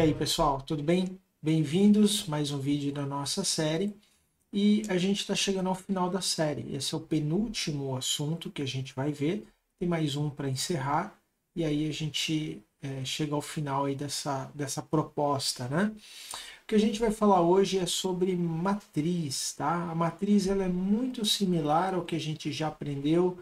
aí, pessoal, tudo bem? Bem-vindos a mais um vídeo da nossa série e a gente está chegando ao final da série. Esse é o penúltimo assunto que a gente vai ver. Tem mais um para encerrar e aí a gente chega ao final aí dessa proposta, né? O que a gente vai falar hoje é sobre matriz, tá? A matriz ela é muito similar ao que a gente já aprendeu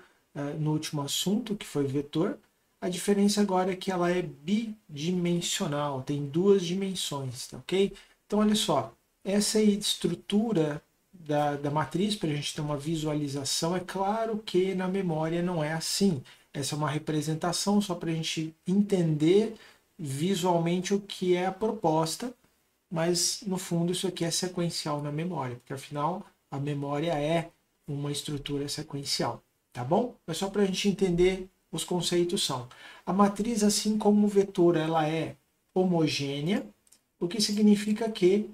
no último assunto, que foi vetor. A diferença agora é que ela é bidimensional, tem duas dimensões, tá ok? Então, olha só, essa é a estrutura da matriz, para a gente ter uma visualização. É claro que na memória não é assim. Essa é uma representação só para a gente entender visualmente o que é a proposta, mas no fundo isso aqui é sequencial na memória, porque afinal a memória é uma estrutura sequencial, tá bom? É só para a gente entender os conceitos são. A matriz, assim como o vetor, ela é homogênea, o que significa que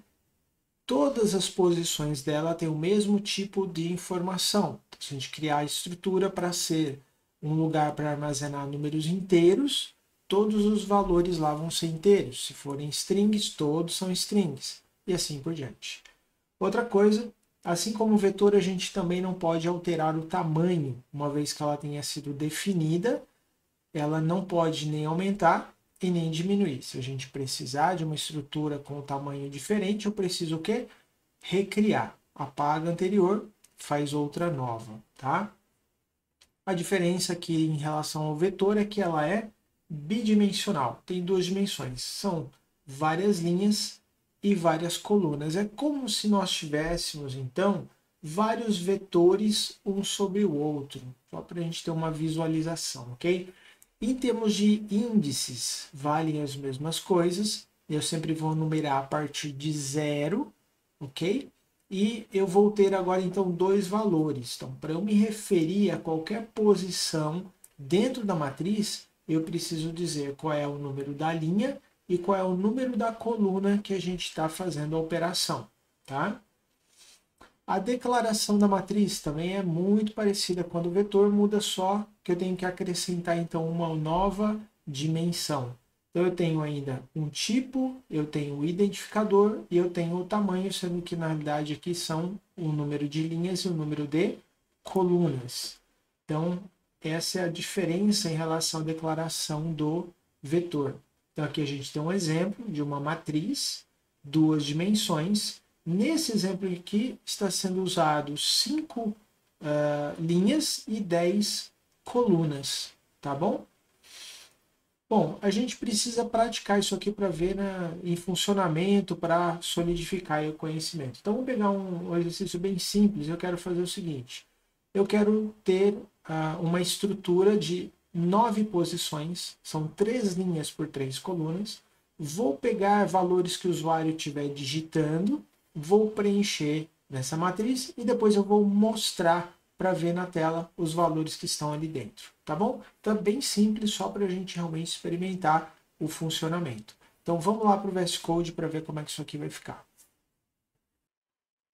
todas as posições dela têm o mesmo tipo de informação. Então, se a gente criar a estrutura para ser um lugar para armazenar números inteiros, todos os valores lá vão ser inteiros. Se forem strings, todos são strings. E assim por diante. Outra coisa, assim como o vetor, a gente também não pode alterar o tamanho, uma vez que ela tenha sido definida, ela não pode nem aumentar e nem diminuir. Se a gente precisar de uma estrutura com um tamanho diferente, eu preciso o quê? Recriar. Apaga a anterior, faz outra nova, tá? A diferença aqui em relação ao vetor é que ela é bidimensional, tem duas dimensões, são várias linhas e várias colunas. É como se nós tivéssemos, então, vários vetores um sobre o outro, só para a gente ter uma visualização, ok? Em termos de índices, valem as mesmas coisas, eu sempre vou numerar a partir de zero, ok? E eu vou ter agora, então, dois valores. Então, para eu me referir a qualquer posição dentro da matriz, eu preciso dizer qual é o número da linha e qual é o número da coluna que a gente está fazendo a operação, tá? A declaração da matriz também é muito parecida com a do vetor, muda só que eu tenho que acrescentar então uma nova dimensão. Então eu tenho ainda um tipo, eu tenho o identificador e eu tenho o tamanho, sendo que na realidade aqui são o número de linhas e o número de colunas. Então essa é a diferença em relação à declaração do vetor. Então aqui a gente tem um exemplo de uma matriz, duas dimensões. Nesse exemplo aqui está sendo usado 5 linhas e 10 colunas, tá bom? Bom, a gente precisa praticar isso aqui para ver em funcionamento, para solidificar o conhecimento. Então, vamos pegar um exercício bem simples. Eu quero fazer o seguinte. Eu quero ter uma estrutura de 9 posições, são 3 linhas por 3 colunas. Vou pegar valores que o usuário estiver digitando, vou preencher nessa matriz e depois eu vou mostrar para ver na tela os valores que estão ali dentro, tá bom? Então é bem simples, só para a gente realmente experimentar o funcionamento. Então vamos lá para o VS Code para ver como é que isso aqui vai ficar.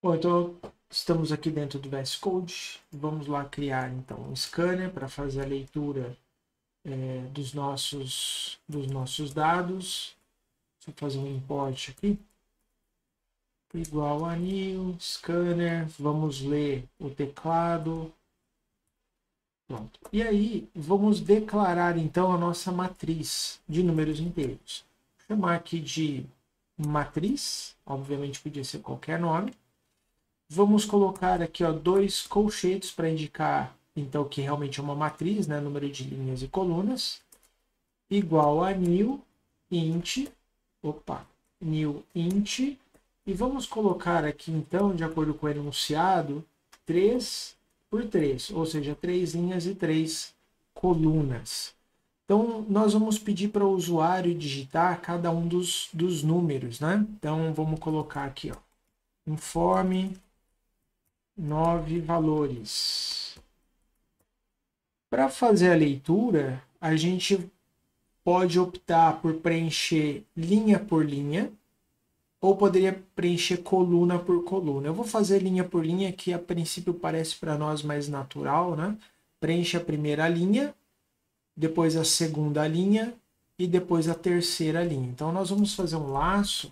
Bom, então estamos aqui dentro do VS Code. Vamos lá criar então um scanner para fazer a leitura dos nossos dados. Vou fazer um import aqui. Igual a new, scanner, vamos ler o teclado. Pronto. E aí, vamos declarar então a nossa matriz de números inteiros. Vou chamar aqui de matriz, obviamente podia ser qualquer nome. Vamos colocar aqui ó, 2 colchetes para indicar então que realmente é uma matriz, né, número de linhas e colunas, igual a new int, new int. E vamos colocar aqui, então, de acordo com o enunciado, 3 por 3, ou seja, 3 linhas e 3 colunas. Então, nós vamos pedir para o usuário digitar cada um dos números, né? Então, vamos colocar aqui, ó, informe 9 valores. Para fazer a leitura, a gente pode optar por preencher linha por linha, ou poderia preencher coluna por coluna. Eu vou fazer linha por linha, que a princípio parece para nós mais natural, né? Preenche a primeira linha, depois a segunda linha, e depois a terceira linha. Então, nós vamos fazer um laço.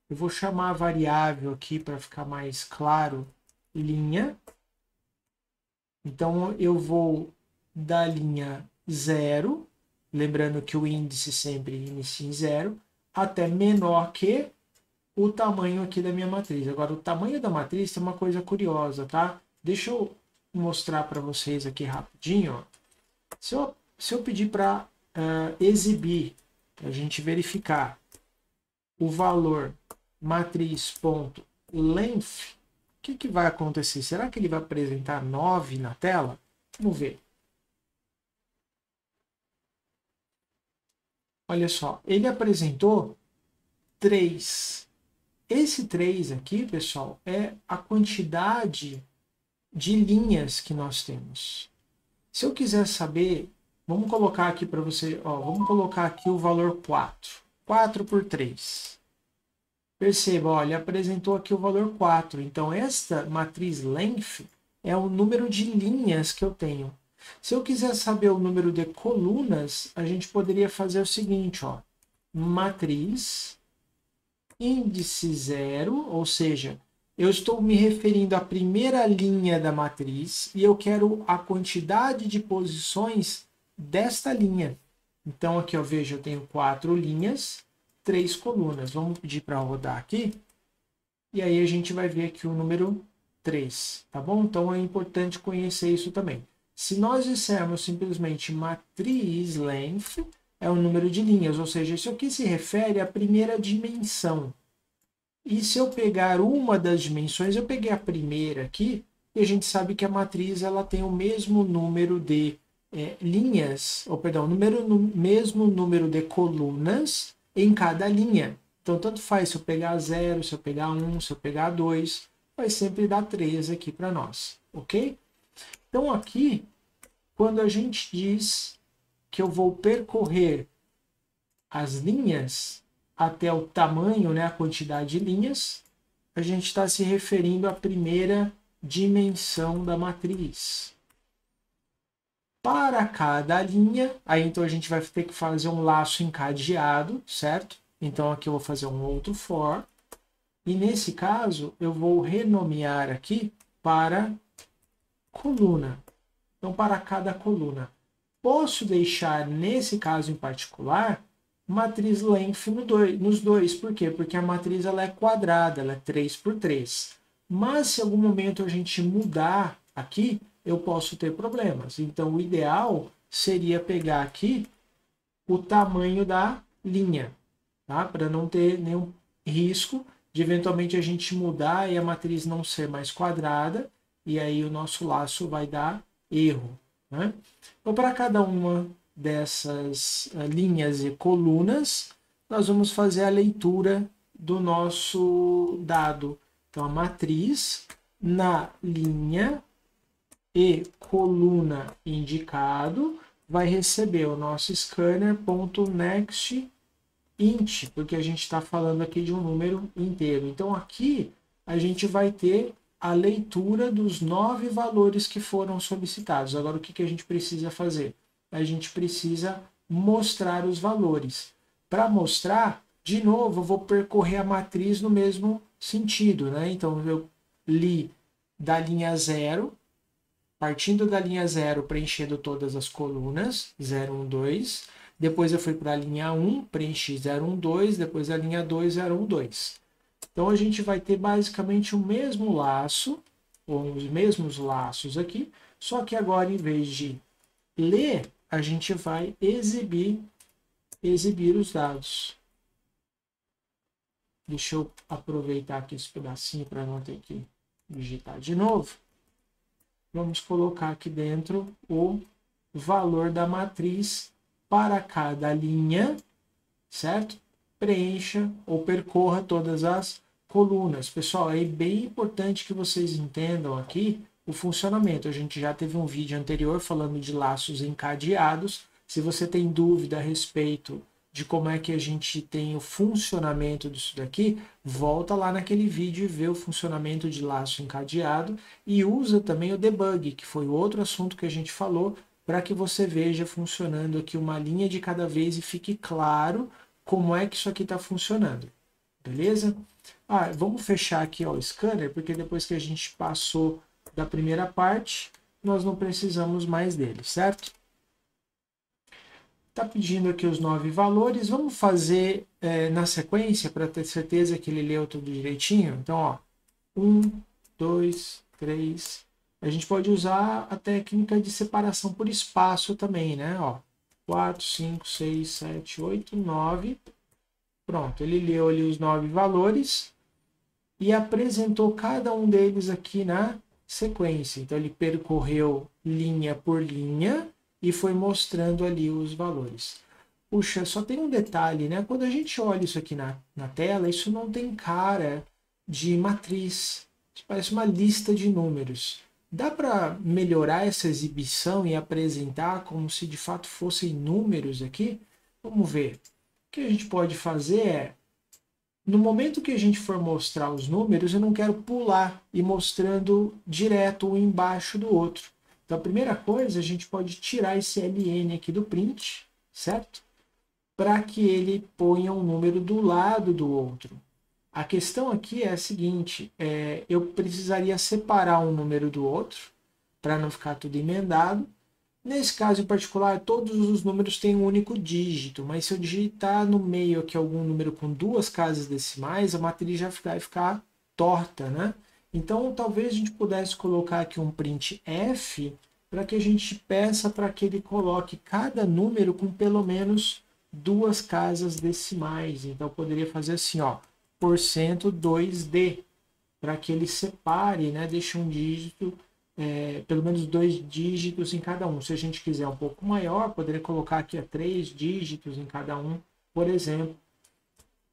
Eu vou chamar a variável aqui para ficar mais claro, linha. Então, eu vou da linha 0, lembrando que o índice sempre inicia em 0, até menor que o tamanho aqui da minha matriz. Agora, o tamanho da matriz tem uma coisa curiosa, tá? Deixa eu mostrar para vocês aqui rapidinho. Ó. Se eu pedir para exibir, para a gente verificar o valor matriz.length, o que vai acontecer? Será que ele vai apresentar 9 na tela? Vamos ver. Olha só, ele apresentou 3. Esse 3 aqui, pessoal, é a quantidade de linhas que nós temos. Se eu quiser saber, vamos colocar aqui para você, ó, vamos colocar aqui o valor 4. 4 por 3. Perceba, ó, ele apresentou aqui o valor 4. Então, esta matriz length é o número de linhas que eu tenho. Se eu quiser saber o número de colunas, a gente poderia fazer o seguinte, ó, matriz índice 0, ou seja, eu estou me referindo à primeira linha da matriz e eu quero a quantidade de posições desta linha. Então, aqui eu vejo, eu tenho 4 linhas, 3 colunas. Vamos pedir para rodar aqui. E aí a gente vai ver aqui o número 3, tá bom? Então, é importante conhecer isso também. Se nós dissermos simplesmente matriz length, é o número de linhas, ou seja, isso aqui se refere à primeira dimensão. E se eu pegar uma das dimensões, eu peguei a primeira aqui, e a gente sabe que a matriz ela tem o mesmo número de linhas, ou perdão, mesmo número de colunas em cada linha. Então, tanto faz se eu pegar 0, se eu pegar 1, se eu pegar 2, vai sempre dar 3 aqui para nós, ok? Então, aqui, quando a gente diz que eu vou percorrer as linhas até o tamanho, né, a quantidade de linhas, a gente está se referindo à primeira dimensão da matriz. Para cada linha, aí então a gente vai ter que fazer um laço encadeado, certo? Então aqui eu vou fazer um outro for, e nesse caso eu vou renomear aqui para coluna. Então para cada coluna. Posso deixar, nesse caso em particular, matriz length nos dois. Por quê? Porque a matriz ela é quadrada, ela é 3 por 3. Mas se em algum momento a gente mudar aqui, eu posso ter problemas. Então, o ideal seria pegar aqui o tamanho da linha, tá? Para não ter nenhum risco de eventualmente a gente mudar e a matriz não ser mais quadrada, e aí o nosso laço vai dar erro, né? Então, para cada uma dessas linhas e colunas, nós vamos fazer a leitura do nosso dado. Então, a matriz na linha e coluna indicado vai receber o nosso scanner.nextInt, porque a gente está falando aqui de um número inteiro. Então, aqui a gente vai ter a leitura dos 9 valores que foram solicitados. Agora, o que a gente precisa fazer? A gente precisa mostrar os valores. Para mostrar, de novo, eu vou percorrer a matriz no mesmo sentido, né? Então, eu li da linha 0, partindo da linha 0, preenchendo todas as colunas, 0, 1, 2. Depois eu fui para a linha 1, preenchi 0, 1, 2. Depois a linha 2, 0, 1, 2. Então, a gente vai ter basicamente o mesmo laço, ou os mesmos laços aqui, só que agora, em vez de ler, a gente vai exibir os dados. Deixa eu aproveitar aqui esse pedacinho para não ter que digitar de novo. Vamos colocar aqui dentro o valor da matriz para cada linha, certo? Preencha ou percorra todas as colunas. Pessoal, é bem importante que vocês entendam aqui o funcionamento. A gente já teve um vídeo anterior falando de laços encadeados. Se você tem dúvida a respeito de como é que a gente tem o funcionamento disso daqui, volta lá naquele vídeo e vê o funcionamento de laço encadeado e usa também o debug, que foi outro assunto que a gente falou, para que você veja funcionando aqui uma linha de cada vez e fique claro como é que isso aqui está funcionando, beleza? Vamos fechar aqui ó, o scanner, porque depois que a gente passou da primeira parte, nós não precisamos mais dele, certo? Está pedindo aqui os 9 valores, vamos fazer na sequência para ter certeza que ele leu tudo direitinho. Então, ó, 1, 2, 3. A gente pode usar a técnica de separação por espaço também, né? Ó, 4, 5, 6, 7, 8, 9. Pronto, ele leu ali os 9 valores e apresentou cada um deles aqui na sequência. Então, ele percorreu linha por linha e foi mostrando ali os valores. Puxa, só tem um detalhe, né? Quando a gente olha isso aqui na tela, isso não tem cara de matriz. Isso parece uma lista de números. Dá para melhorar essa exibição e apresentar como se de fato fossem números aqui? Vamos ver. O que a gente pode fazer é, no momento que a gente for mostrar os números, eu não quero pular e mostrando direto um embaixo do outro. Então, a primeira coisa, a gente pode tirar esse LN aqui do print, certo? Para que ele ponha um número do lado do outro. A questão aqui é a seguinte, eu precisaria separar um número do outro, para não ficar tudo emendado. Nesse caso em particular, todos os números têm um único dígito, mas se eu digitar no meio aqui algum número com 2 casas decimais, a matriz já vai ficar torta, né? Então, talvez a gente pudesse colocar aqui um print F para que a gente peça para que ele coloque cada número com pelo menos 2 casas decimais. Então, eu poderia fazer assim, ó, %2D, para que ele separe, né, deixe um dígito, pelo menos 2 dígitos em cada um. Se a gente quiser um pouco maior, poderia colocar aqui 3 dígitos em cada um, por exemplo.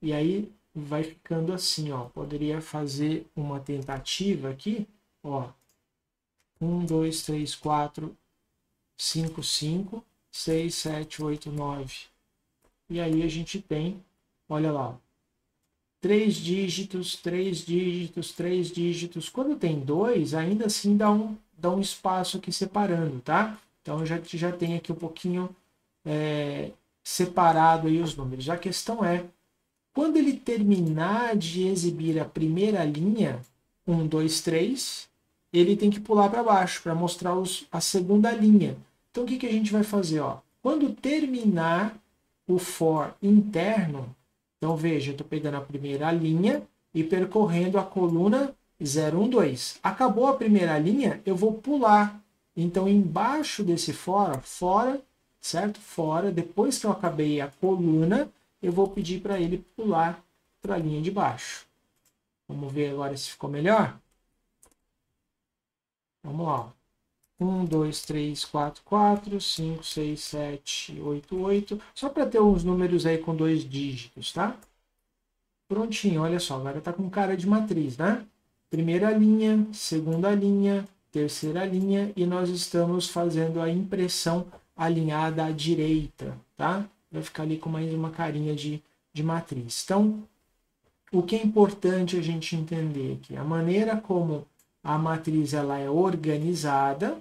E aí vai ficando assim, ó. Poderia fazer uma tentativa aqui, ó. 1, 2, 3, 4, 5, 5, 6, 7, 8, 9. E aí a gente tem, olha lá, ó, 3 dígitos, 3 dígitos, 3 dígitos. Quando tem 2, ainda assim dá um espaço aqui separando, tá? Então já tem aqui um pouquinho separado aí os números. A questão é, quando ele terminar de exibir a primeira linha, 1, 2, 3, ele tem que pular para baixo para mostrar a segunda linha. Então o que a gente vai fazer? Ó? Quando terminar o for interno, então veja, eu estou pegando a primeira linha e percorrendo a coluna 0, 1, 2. Acabou a primeira linha, eu vou pular. Então embaixo desse fora, certo? Fora, depois que eu acabei a coluna, eu vou pedir para ele pular para a linha de baixo. Vamos ver agora se ficou melhor? Vamos lá. 1, 2, 3, 4, 4, 5, 6, 7, 8, 8. Só para ter uns números aí com 2 dígitos, tá? Prontinho, olha só. Agora está com cara de matriz, né? Primeira linha, segunda linha, terceira linha. E nós estamos fazendo a impressão alinhada à direita, tá? Vai ficar ali com mais uma carinha de matriz. Então, o que é importante a gente entender aqui? A maneira como a matriz ela é organizada,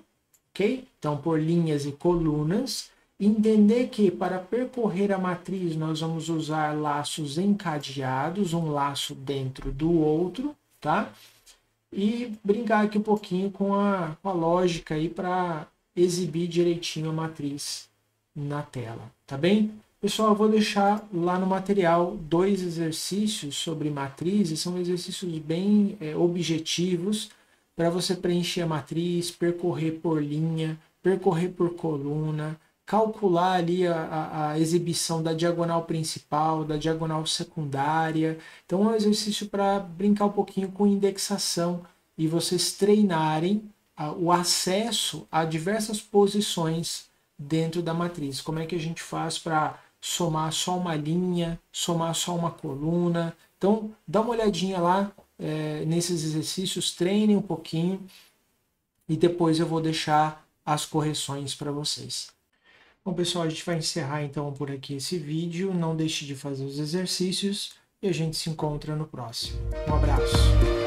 ok? Então, por linhas e colunas. Entender que para percorrer a matriz nós vamos usar laços encadeados, um laço dentro do outro, tá? E brincar aqui um pouquinho com a lógica aí para exibir direitinho a matriz na tela, tá bem? Pessoal, eu vou deixar lá no material 2 exercícios sobre matrizes, são exercícios bem objetivos para você preencher a matriz, percorrer por linha, percorrer por coluna, calcular ali a exibição da diagonal principal, da diagonal secundária. Então é um exercício para brincar um pouquinho com indexação e vocês treinarem o acesso a diversas posições dentro da matriz. Como é que a gente faz para somar só uma linha, somar só uma coluna. Então dá uma olhadinha lá nesses exercícios, treinem um pouquinho e depois eu vou deixar as correções para vocês. Bom, pessoal, a gente vai encerrar então por aqui esse vídeo. Não deixe de fazer os exercícios e a gente se encontra no próximo. Um abraço!